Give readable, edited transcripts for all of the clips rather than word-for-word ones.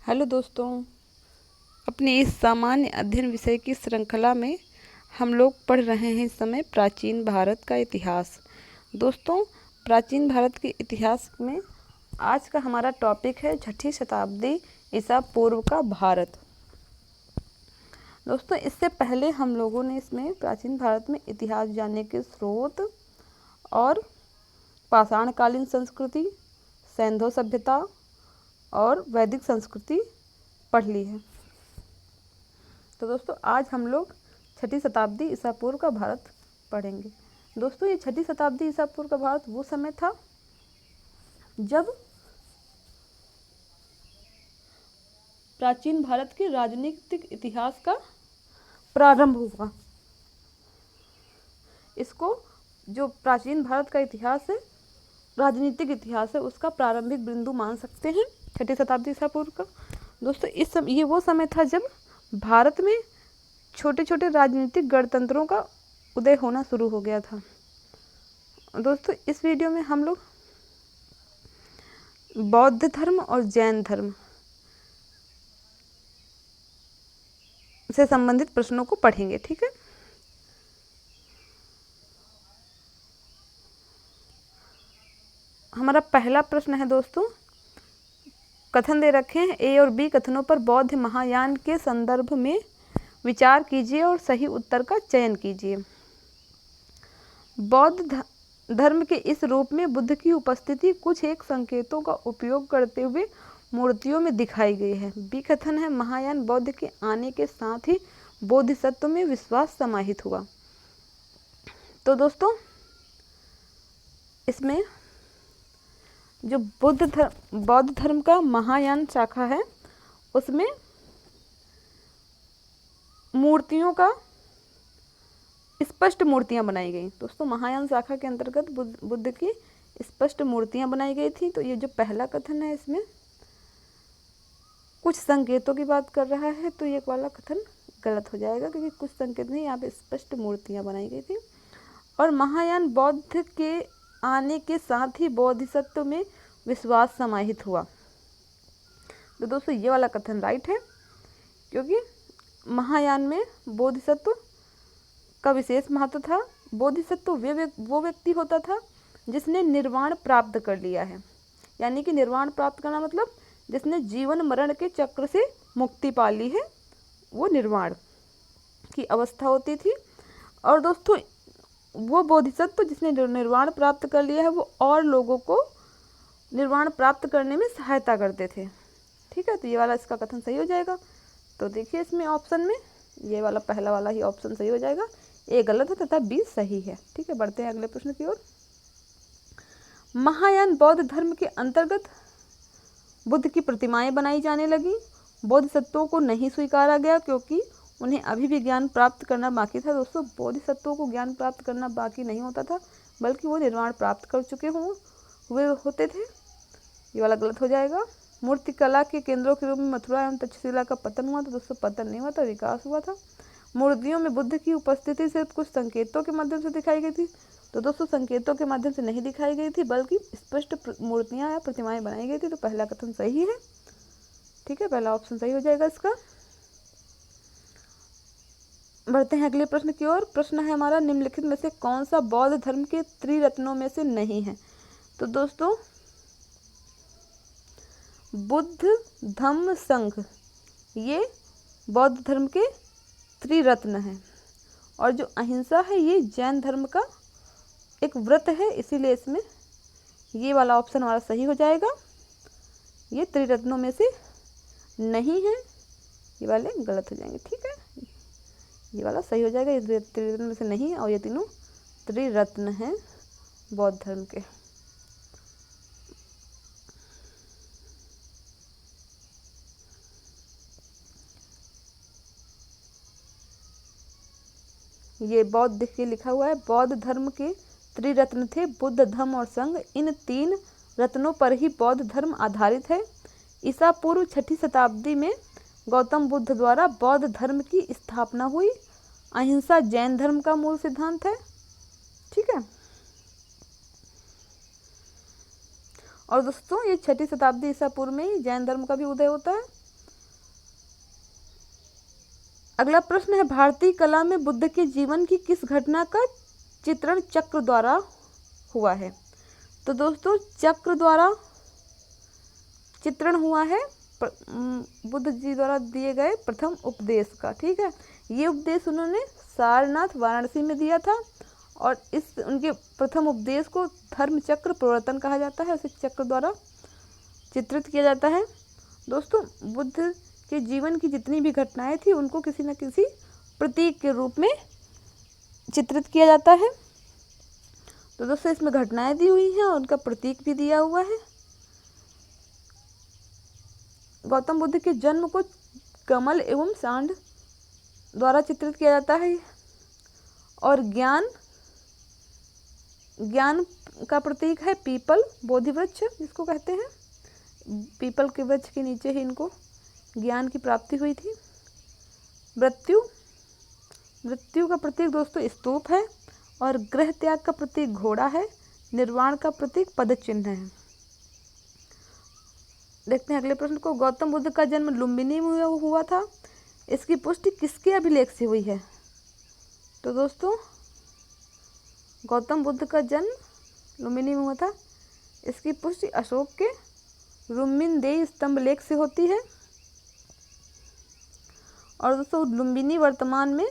Hello दोस्तों, अपने इस सामान्य अध्ययन विषय की श्रृंखला में हम लोग पढ़ रहे हैं इस समय प्राचीन भारत का इतिहास। दोस्तों, प्राचीन भारत के इतिहास में आज का हमारा टॉपिक है 6ठी शताब्दी ईसा पूर्व का भारत। दोस्तों, इससे पहले हम लोगों ने इसमें प्राचीन भारत में इतिहास जानने के स्रोत और पाषाणकालीन संस्कृति, सैंधव सभ्यता और वैदिक संस्कृति पढ़ ली है। तो दोस्तों, आज हम लोग 6ठी शताब्दी ईसा पूर्व का भारत पढ़ेंगे। दोस्तों, ये 6ठी शताब्दी ईसा पूर्व का भारत वो समय था जब प्राचीन भारत के राजनीतिक इतिहास का प्रारंभ हुआ। इसको जो प्राचीन भारत का इतिहास है, राजनीतिक इतिहास है, उसका प्रारंभिक बिंदु मान सकते हैं 6ठी शताब्दी ईसा पूर्व का। दोस्तों, इस समय ये वो समय था जब भारत में छोटे छोटे राजनीतिक गणतंत्रों का उदय होना शुरू हो गया था। दोस्तों, इस वीडियो में हम लोग बौद्ध धर्म और जैन धर्म से संबंधित प्रश्नों को पढ़ेंगे। ठीक है। हमारा पहला प्रश्न है दोस्तों, कथन दे रखे हैं, ए और बी कथनों पर बौद्ध महायान के संदर्भ में विचार कीजिए और सही उत्तर का चयन कीजिए। बौद्ध धर्म के इस रूप में बुद्ध की उपस्थिति कुछ एक संकेतों का उपयोग करते हुए मूर्तियों में दिखाई गई है। बी कथन है, महायान बौद्ध के आने के साथ ही बोधिसत्व में विश्वास समाहित हुआ। तो दोस्तों, इसमें जो बौद्ध धर्म का महायान शाखा है, उसमें मूर्तियों का स्पष्ट मूर्तियां बनाई गई। दोस्तों, महायान शाखा के अंतर्गत बुद्ध की स्पष्ट मूर्तियां बनाई गई थी। तो ये जो पहला कथन है, इसमें कुछ संकेतों की बात कर रहा है, तो ये वाला कथन गलत हो जाएगा, क्योंकि कुछ संकेत नहीं, यहाँ पे स्पष्ट मूर्तियां बनाई गई थी। और महायान बौद्ध के आने के साथ ही बोधिसत्व में विश्वास समाहित हुआ। तो दोस्तों, ये वाला कथन राइट है, क्योंकि महायान में बोधिसत्व का विशेष महत्व था। बोधिसत्व वो व्यक्ति होता था जिसने निर्वाण प्राप्त कर लिया है। यानी कि निर्वाण प्राप्त करना मतलब जिसने जीवन मरण के चक्र से मुक्ति पा ली है, वो निर्वाण की अवस्था होती थी। और दोस्तों, वो बोधिसत्व जिसने निर्वाण प्राप्त कर लिया है, वो और लोगों को निर्वाण प्राप्त करने में सहायता करते थे। ठीक है। तो ये वाला इसका कथन सही हो जाएगा। तो देखिए, इसमें ऑप्शन में ये वाला पहला वाला ही ऑप्शन सही हो जाएगा। ए गलत है तथा बी सही है। ठीक है। बढ़ते हैं अगले प्रश्न की ओर। महायान बौद्ध धर्म के अंतर्गत बुद्ध की प्रतिमाएं बनाई जाने लगी। बोधिसत्वों को नहीं स्वीकारा गया, क्योंकि उन्हें अभी भी ज्ञान प्राप्त करना बाकी था। दोस्तों, बोधिसत्वों को ज्ञान प्राप्त करना बाकी नहीं होता था, बल्कि वो निर्वाण प्राप्त कर चुके हुए होते थे। ये वाला गलत हो जाएगा। मूर्ति कला के केंद्रों के रूप में मथुरा एवं तक्षशिला का पतन हुआ। तो दोस्तों, पतन नहीं हुआ था, विकास हुआ था। मूर्तियों में बुद्ध की उपस्थिति सिर्फ कुछ संकेतों के माध्यम से दिखाई गई थी। तो दोस्तों, संकेतों के माध्यम से नहीं दिखाई गई थी, बल्कि स्पष्ट मूर्तियां या प्रतिमाएं बनाई गई थी। तो पहला कथन सही है। ठीक है, पहला ऑप्शन सही हो जाएगा इसका। बढ़ते हैं अगले प्रश्न की ओर। प्रश्न है हमारा, निम्नलिखित में से कौन सा बौद्ध धर्म के त्रिरत्नों में से नहीं है। तो दोस्तों, बुद्ध धम्म संघ, ये बौद्ध धर्म के त्रिरत्न है। और जो अहिंसा है, ये जैन धर्म का एक व्रत है, इसीलिए इसमें ये वाला ऑप्शन हमारा सही हो जाएगा। ये त्रिरत्नों में से नहीं है, ये वाले गलत हो जाएंगे। ठीक है, ये वाला सही हो जाएगा। ये त्रिरत्न में से नहीं है, और ये तीनों त्रिरत्न हैं बौद्ध धर्म के। ये बौद्ध देखिए लिखा हुआ है, बौद्ध धर्म के त्रिरत्न थे बुद्ध, धम्म और संघ। इन तीन रत्नों पर ही बौद्ध धर्म आधारित है। ईसा पूर्व 6ठी शताब्दी में गौतम बुद्ध द्वारा बौद्ध धर्म की स्थापना हुई। अहिंसा जैन धर्म का मूल सिद्धांत है। ठीक है। और दोस्तों, ये 6ठी शताब्दी ईसा पूर्व में ही जैन धर्म का भी उदय होता है। अगला प्रश्न है, भारतीय कला में बुद्ध के जीवन की किस घटना का चित्रण चक्र द्वारा हुआ है? तो दोस्तों चक्र द्वारा चित्रण हुआ है बुद्ध जी द्वारा दिए गए प्रथम उपदेश का। ठीक है, ये उपदेश उन्होंने सारनाथ वाराणसी में दिया था और इस उनके प्रथम उपदेश को धर्म चक्र प्रवर्तन कहा जाता है। उसे चक्र द्वारा चित्रित किया जाता है। दोस्तों बुद्ध के जीवन की जितनी भी घटनाएं थी उनको किसी न किसी प्रतीक के रूप में चित्रित किया जाता है। तो दोस्तों इसमें घटनाएं दी हुई हैं और उनका प्रतीक भी दिया हुआ है। गौतम बुद्ध के जन्म को कमल एवं सांड द्वारा चित्रित किया जाता है और ज्ञान का प्रतीक है पीपल, बोधि वृक्ष जिसको कहते हैं। पीपल के वृक्ष के नीचे ही इनको ज्ञान की प्राप्ति हुई थी। मृत्यु का प्रतीक दोस्तों स्तूप है और गृह त्याग का प्रतीक घोड़ा है। निर्वाण का प्रतीक पद चिन्ह है। देखते हैं अगले प्रश्न को, गौतम बुद्ध का जन्म लुम्बिनी में हुआ था, इसकी पुष्टि किसके अभिलेख से हुई है? तो दोस्तों गौतम बुद्ध का जन्म लुम्बिनी में हुआ था, इसकी पुष्टि अशोक के रुम्मिनदेई स्तंभ लेख से होती है। और दोस्तों लुम्बिनी वर्तमान में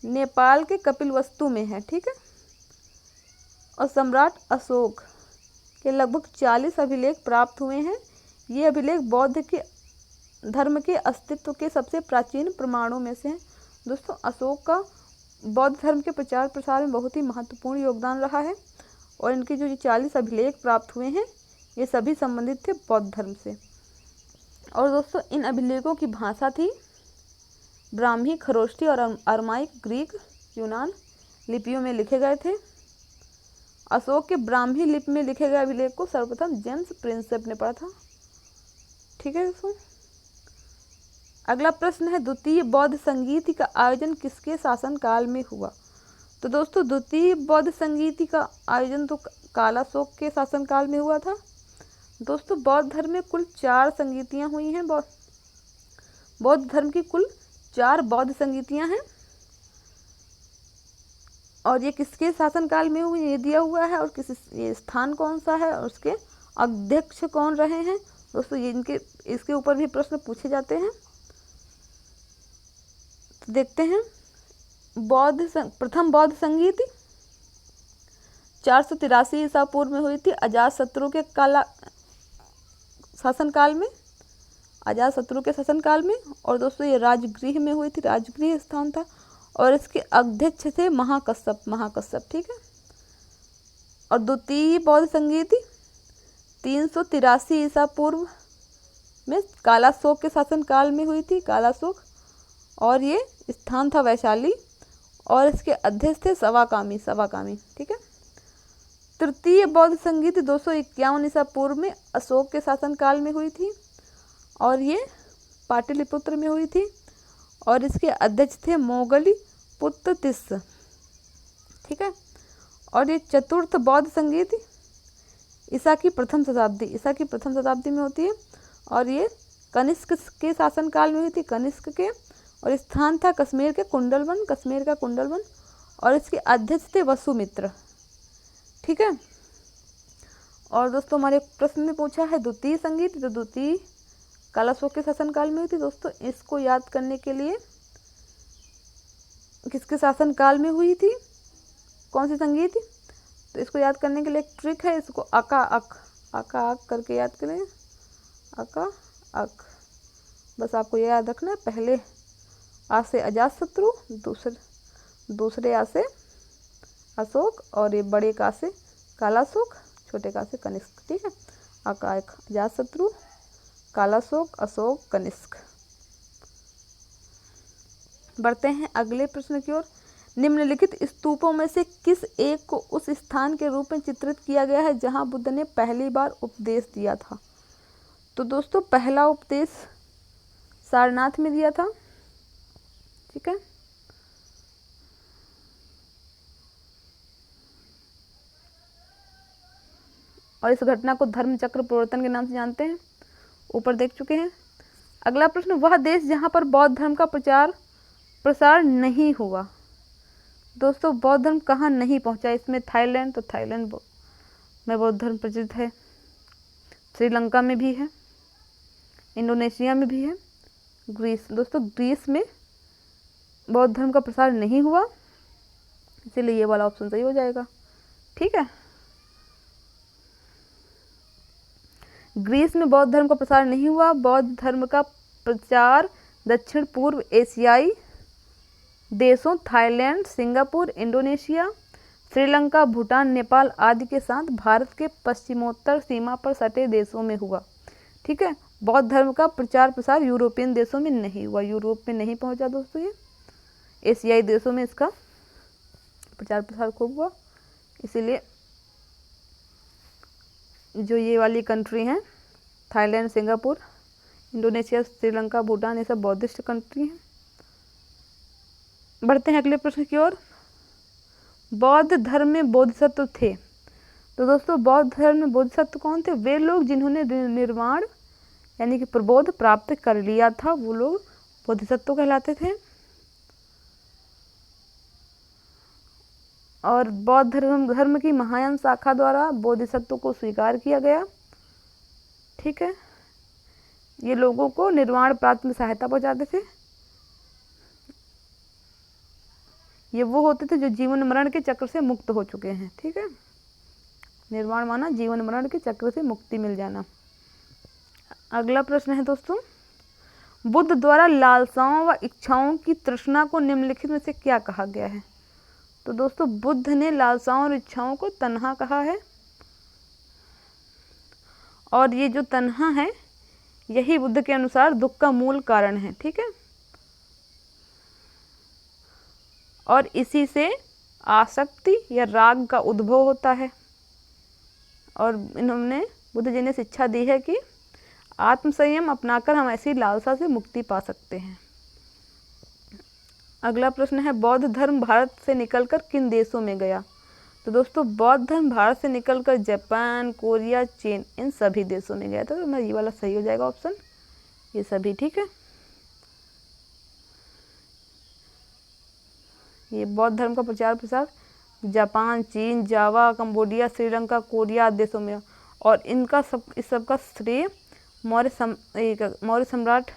नेपाल के कपिलवस्तु में है। ठीक है, और सम्राट अशोक के लगभग 40 अभिलेख प्राप्त हुए हैं। ये अभिलेख बौद्ध के धर्म के अस्तित्व के सबसे प्राचीन प्रमाणों में से हैं। दोस्तों अशोक का बौद्ध धर्म के प्रचार प्रसार में बहुत ही महत्वपूर्ण योगदान रहा है और इनके जो 40 अभिलेख प्राप्त हुए हैं ये सभी संबंधित थे बौद्ध धर्म से। और दोस्तों इन अभिलेखों की भाषा थी ब्राह्मी, खरोष्ठी और अरमाइक, ग्रीक, यूनान लिपियों में लिखे गए थे। अशोक के ब्राह्मी लिपि में लिखे गए अभिलेख को सर्वप्रथम जेम्स प्रिंसेप ने पढ़ा था। ठीक है दोस्तों, अगला प्रश्न है, द्वितीय बौद्ध संगीति का आयोजन किसके शासनकाल में हुआ? तो दोस्तों द्वितीय बौद्ध संगीति का आयोजन तो कालाशोक के शासनकाल में हुआ था। दोस्तों बौद्ध धर्म में कुल 4 संगीतियाँ हुई हैं। बौद्ध धर्म की कुल 4 बौद्ध संगीतियाँ हैं और ये किसके शासनकाल में हुई ये दिया हुआ है और ये स्थान कौन सा है और उसके अध्यक्ष कौन रहे हैं। दोस्तों ये इसके ऊपर भी प्रश्न पूछे जाते हैं। तो देखते हैं, प्रथम बौद्ध संगीति 483 ईसा पूर्व में हुई थी अजातशत्रु के शासनकाल में, और दोस्तों ये राजगृह में हुई थी, राजगृह स्थान था और इसके अध्यक्ष थे महाकश्यप। ठीक है, और द्वितीय बौद्ध संगीति 383 ईसा पूर्व में कालाशोक के शासनकाल में हुई थी, कालाशोक, और ये स्थान था वैशाली और इसके अध्यक्ष थे सवाकामी। ठीक है, तृतीय बौद्ध संगीति 251 ईसा पूर्व में अशोक के शासनकाल में हुई थी और ये पाटलिपुत्र में हुई थी और इसके अध्यक्ष थे मोगली पुत्र तिस्स। ठीक है, और ये चतुर्थ बौद्ध संगीति ईसा की प्रथम शताब्दी में होती है और ये कनिष्क के शासनकाल में हुई थी, कनिष्क के, और स्थान था कश्मीर का कुंडलवन और इसके अध्यक्ष थे वसुमित्र। ठीक है, और दोस्तों हमारे प्रश्न में पूछा है द्वितीय संगीत, तो द्वितीय कालाशोक के शासनकाल में हुई थी। दोस्तों इसको याद करने के लिए किसके शासनकाल में हुई थी, कौन सी संगीत, तो इसको याद करने के लिए एक ट्रिक है, इसको अका अक करके याद करें, अका अक। बस आपको ये याद रखना है, पहले आ से अजातशत्रु, दूसरे आ से अशोक और ये बड़े का से कालाशोक, छोटे का से कनिष्क। ठीक है, अका एक अजातशत्रु, कालाशोक, अशोक, कनिष्क। बढ़ते हैं अगले प्रश्न की ओर। निम्नलिखित स्तूपों में से किस एक को उस स्थान के रूप में चित्रित किया गया है जहां बुद्ध ने पहली बार उपदेश दिया था? तो दोस्तों पहला उपदेश सारनाथ में दिया था। ठीक है, और इस घटना को धर्म चक्र प्रवर्तन के नाम से जानते हैं, ऊपर देख चुके हैं। अगला प्रश्न, वह देश जहाँ पर बौद्ध धर्म का प्रचार प्रसार नहीं हुआ। दोस्तों बौद्ध धर्म कहाँ नहीं पहुँचा, इसमें थाईलैंड, तो थाईलैंड में बौद्ध धर्म प्रचलित है, श्रीलंका में भी है, इंडोनेशिया में भी है, ग्रीस। दोस्तों ग्रीस में बौद्ध धर्म का प्रसार नहीं हुआ, इसीलिए ये वाला ऑप्शन सही हो जाएगा। ठीक है, ग्रीस में बौद्ध धर्म का प्रसार नहीं हुआ। बौद्ध धर्म का प्रचार दक्षिण पूर्व एशियाई देशों Thailand, Singapore, Indonesia, Sri Lanka, Bhutan, Nepal आदि के साथ भारत के पश्चिमोत्तर सीमा पर सटे देशों में हुआ। ठीक है, बौद्ध धर्म का प्रचार प्रसार यूरोपियन देशों में नहीं हुआ, यूरोप में नहीं पहुंचा दोस्तों, ये एशियाई देशों में इसका प्रचार प्रसार खूब हुआ। इसीलिए जो ये वाली कंट्री हैं Thailand, Singapore, Indonesia, Sri Lanka, Bhutan, ये सब बौद्धिस्ट कंट्री हैं। बढ़ते हैं अगले प्रश्न की ओर। बौद्ध धर्म में बोधिसत्व थे। तो दोस्तों बौद्ध धर्म में बोधिसत्व कौन थे? वे लोग जिन्होंने निर्वाण यानी कि प्रबोध प्राप्त कर लिया था, वो लोग बोधिसत्व कहलाते थे। और बौद्ध धर्म की महायान शाखा द्वारा बोधिसत्व को स्वीकार किया गया। ठीक है, ये लोगों को निर्वाण प्राप्त में सहायता पहुंचाते थे। ये वो होते थे जो जीवन मरण के चक्र से मुक्त हो चुके हैं। ठीक है, निर्वाण माना जीवन मरण के चक्र से मुक्ति मिल जाना। अगला प्रश्न है दोस्तों, बुद्ध द्वारा लालसाओं व इच्छाओं की तृष्णा को निम्नलिखित में से क्या कहा गया है? तो दोस्तों बुद्ध ने लालसाओं और इच्छाओं को तन्हा कहा है, और ये जो तन्हा है यही बुद्ध के अनुसार दुख का मूल कारण है। ठीक है, और इसी से आसक्ति या राग का उद्भव होता है। और इन्होंने बुद्ध जी ने शिक्षा दी है कि आत्मसंयम अपनाकर हम ऐसी लालसा से मुक्ति पा सकते हैं। अगला प्रश्न है, बौद्ध धर्म भारत से निकलकर किन देशों में गया? तो दोस्तों बौद्ध धर्म भारत से निकलकर जापान, कोरिया, चीन, इन सभी देशों में गया था। तो ये वाला सही हो जाएगा ऑप्शन, ये सभी। ठीक है, ये बौद्ध धर्म का प्रचार प्रसार जापान, चीन, जावा, कंबोडिया, श्रीलंका, कोरिया आदि देशों में, और इनका इस सब का श्रेय मौर्य सम्राट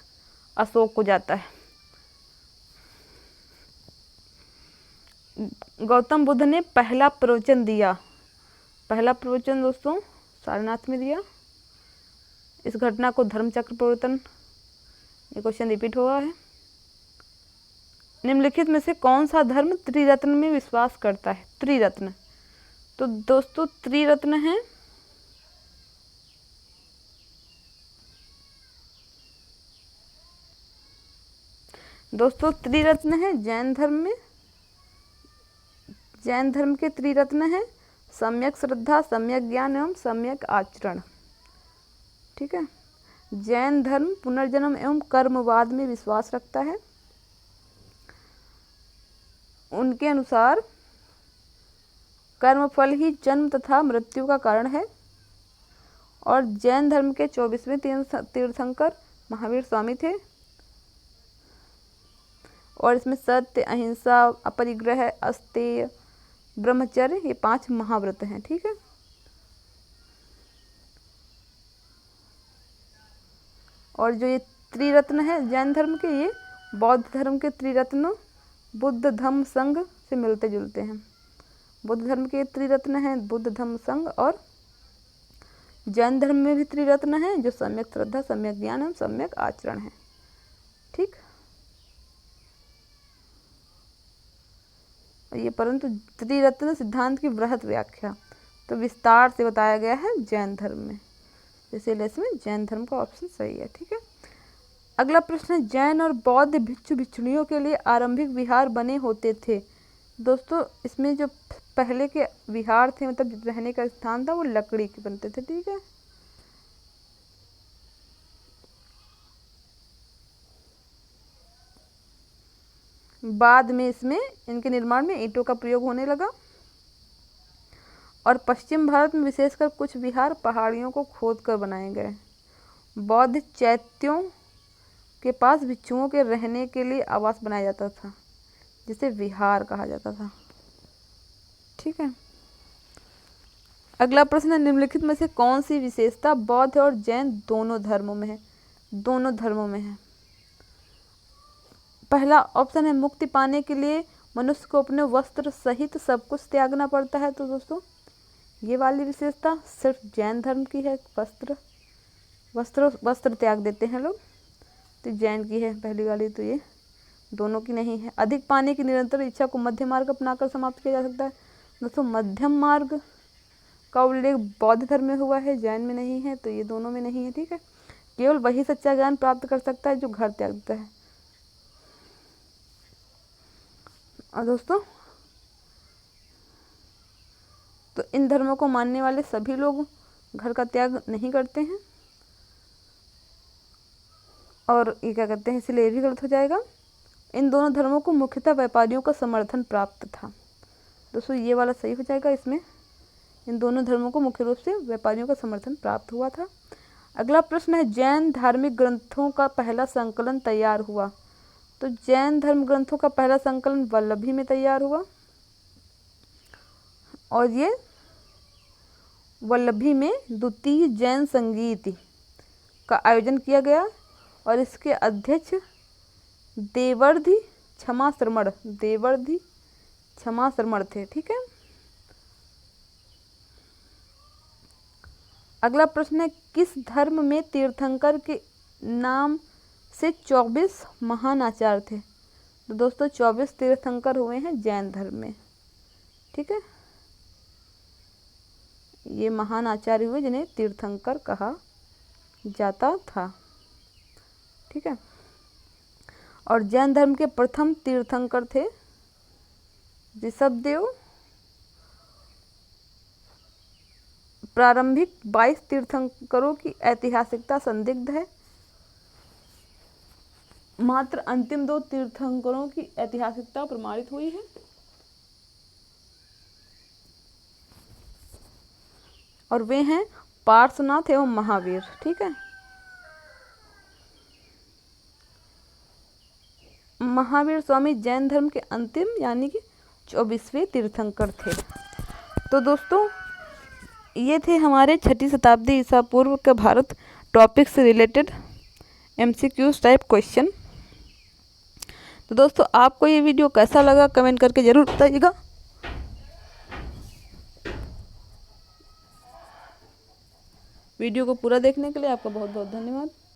अशोक को जाता है। गौतम बुद्ध ने पहला प्रवचन दिया। पहला प्रवचन दोस्तों सारनाथ में दिया। इस घटना को धर्मचक्र प्रवर्तन, ये क्वेश्चन रिपीट हुआ है। निम्नलिखित में से कौन सा धर्म त्रिरत्न में विश्वास करता है? त्रिरत्न, तो दोस्तों त्रिरत्न है जैन धर्म में, जैन धर्म के त्रिरत्न है सम्यक श्रद्धा, सम्यक ज्ञान एवं सम्यक आचरण। ठीक है, जैन धर्म पुनर्जन्म एवं कर्मवाद में विश्वास रखता है। उनके अनुसार कर्मफल ही जन्म तथा मृत्यु का कारण है। और जैन धर्म के 24वें तीर्थंकर महावीर स्वामी थे, और इसमें सत्य, अहिंसा, अपरिग्रह, अस्तेय, ब्रह्मचर्य, ये 5 महाव्रत हैं। ठीक है, और जो ये त्रिरत्न है जैन धर्म के, ये बौद्ध धर्म के त्रिरत्न बुद्ध धम्म संघ से मिलते जुलते हैं। बुद्ध धर्म के त्रिरत्न हैं बुद्ध धम्म संघ, और जैन धर्म में भी त्रिरत्न है जो सम्यक श्रद्धा, सम्यक ज्ञान एवं सम्यक आचरण है। ठीक, ये परंतु त्रिरत्न सिद्धांत की बृहत व्याख्या तो विस्तार से बताया गया है जैन धर्म में, इसीलिए इसमें जैन धर्म का ऑप्शन सही है। ठीक है, अगला प्रश्न है, जैन और बौद्ध भिक्षु भिक्षुणियों के लिए आरंभिक विहार बने होते थे। दोस्तों इसमें जो पहले के विहार थे, मतलब रहने का स्थान था, वो लकड़ी के बनते थे। ठीक है, बाद में इसमें इनके निर्माण में ईंटों का प्रयोग होने लगा। और पश्चिम भारत में विशेषकर कुछ विहार पहाड़ियों को खोदकर बनाए गए। बौद्ध चैत्यों के पास भिक्षुओं के रहने के लिए आवास बनाया जाता था, जिसे विहार कहा जाता था। ठीक है। अगला प्रश्न है, निम्नलिखित में से कौन सी विशेषता बौद्ध और जैन दोनों धर्मों में है? दोनों धर्मों में है। पहला ऑप्शन है, मुक्ति पाने के लिए मनुष्य को अपने वस्त्र सहित सब कुछ त्यागना पड़ता है। तो दोस्तों ये वाली विशेषता सिर्फ जैन धर्म की है, वस्त्र त्याग देते हैं लोग, तो जैन की है पहली वाली। तो ये दोनों की नहीं है। अधिक पाने की निरंतर इच्छा को मध्य मार्ग अपनाकर समाप्त किया जा सकता है। दोस्तों मध्यम मार्ग का उल्लेख बौद्ध धर्म में हुआ है, जैन में नहीं है, तो ये दोनों में नहीं है। ठीक है। केवल वही सच्चा ज्ञान प्राप्त कर सकता है जो घर त्याग देता है। और दोस्तों तो इन धर्मों को मानने वाले सभी लोग घर का त्याग नहीं करते हैं, और ये क्या करते हैं, इसलिए ये भी गलत हो जाएगा। इन दोनों धर्मों को मुख्यतः व्यापारियों का समर्थन प्राप्त था। दोस्तों ये वाला सही हो जाएगा। इसमें इन दोनों धर्मों को मुख्य रूप से व्यापारियों का समर्थन प्राप्त हुआ था। अगला प्रश्न है, जैन धार्मिक ग्रंथों का पहला संकलन तैयार हुआ। तो जैन धर्म ग्रंथों का पहला संकलन वल्लभी में तैयार हुआ, और ये वल्लभी में द्वितीय जैन संगीत का आयोजन किया गया, और इसके अध्यक्ष देवर्धि क्षमा श्रमण थे। ठीक है। अगला प्रश्न है, किस धर्म में तीर्थंकर के नाम से 24 महान आचार्य थे? तो दोस्तों 24 तीर्थंकर हुए हैं जैन धर्म में। ठीक है। ये महान आचार्य हुए जिन्हें तीर्थंकर कहा जाता था। ठीक है। और जैन धर्म के प्रथम तीर्थंकर थे ऋषभदेव। प्रारंभिक 22 तीर्थंकरों की ऐतिहासिकता संदिग्ध है। मात्र अंतिम 2 तीर्थंकरों की ऐतिहासिकता प्रमाणित हुई है। और वे हैं पार्श्वनाथ एवं महावीर। ठीक है। महावीर स्वामी जैन धर्म के अंतिम यानी कि 24वें तीर्थंकर थे। तो दोस्तों ये थे हमारे 6ठी शताब्दी ईसा पूर्व के भारत टॉपिक से रिलेटेड MCQs टाइप क्वेश्चन। तो दोस्तों आपको ये वीडियो कैसा लगा कमेंट करके ज़रूर बताइएगा। वीडियो को पूरा देखने के लिए आपका बहुत बहुत धन्यवाद।